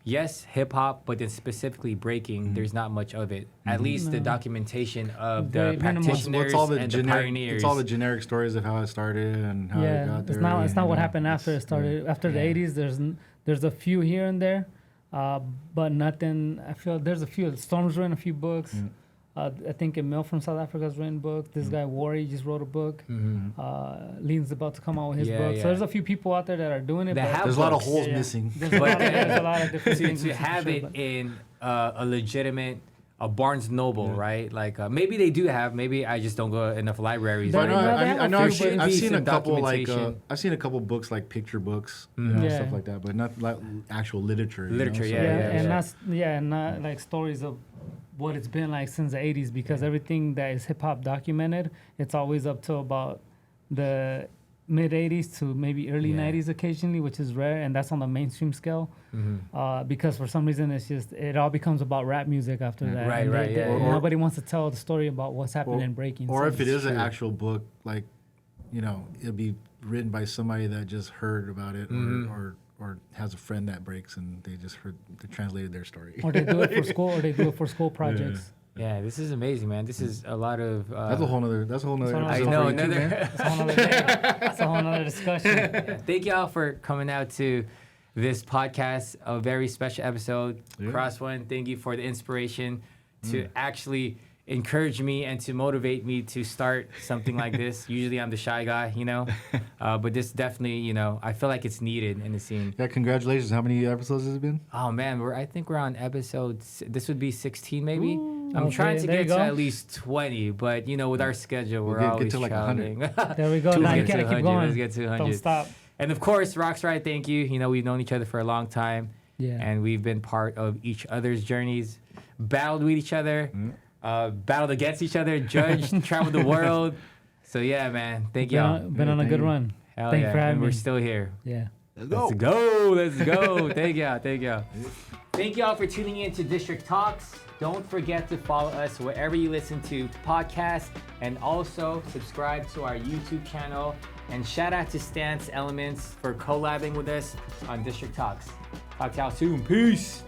Speaker 1: yes, hip hop, but then specifically breaking, there's not much of it. At least the documentation of the practitioners and the pioneers.
Speaker 2: It's all the generic stories of how it started and how it got there.
Speaker 3: It's not what happened after it started. After the 80s, there's a few here and there, but nothing. I feel there's a few. Storm's written a few books. I think Emil from South Africa's written books. This guy Wari just wrote a book. Lean's about to come out with his book. So there's a few people out there that are doing it.
Speaker 2: There's a lot of holes missing.
Speaker 3: There's a lot of different things.
Speaker 1: To have it in a legitimate, a Barnes Noble, right? Like maybe they do have. Maybe I just don't go enough libraries.
Speaker 2: But I know I've seen a couple like I've seen a couple books like picture books, stuff like that, but not like actual literature.
Speaker 3: And not like stories of what it's been like since the 80s, because everything that is hip hop documented, it's always up to about the mid 80s to maybe early 90s occasionally, which is rare, and that's on the mainstream scale. Because for some reason it all becomes about rap music after that. Right. Nobody wants to tell the story about what's happening in breaking.
Speaker 2: Or if it is an actual book, like, you know, it'll be written by somebody that just heard about it or has a friend that breaks and they translated their story.
Speaker 3: Or they do it for school projects.
Speaker 1: Yeah, this is amazing, man. This is a lot of.
Speaker 2: That's a whole nother.
Speaker 1: I know
Speaker 3: That's a whole nother day. That's a whole nother discussion.
Speaker 1: Thank y'all for coming out to this podcast, a very special episode. Cros1, thank you for the inspiration to actually encourage me and to motivate me to start something like this. Usually I'm the shy guy, you know, but this definitely, you know, I feel like it's needed in the scene.
Speaker 2: Yeah, congratulations. How many episodes has it been?
Speaker 1: Oh man, I think we're on episode. This would be 16 maybe. I'm trying to get to at least 20, but you know, with our schedule, we're always
Speaker 2: get to like 100.
Speaker 3: There we go. Now you gotta keep going.
Speaker 1: Let's get to 100.
Speaker 3: Don't stop.
Speaker 1: And of course, Roxrite, thank you. You know, we've known each other for a long time, and we've been part of each other's journeys, battled with each other. Battled against each other, judged, traveled the world. So yeah, man, thank y'all.
Speaker 3: Been on a good run.
Speaker 1: Hell
Speaker 3: Thanks for having me.
Speaker 1: We're still here.
Speaker 3: Yeah.
Speaker 1: Let's go. Thank y'all. Thank y'all for tuning in to District Talks. Don't forget to follow us wherever you listen to podcasts, and also subscribe to our YouTube channel. And shout out to Stance Elements for collabing with us on District Talks. Talk to y'all soon. Peace.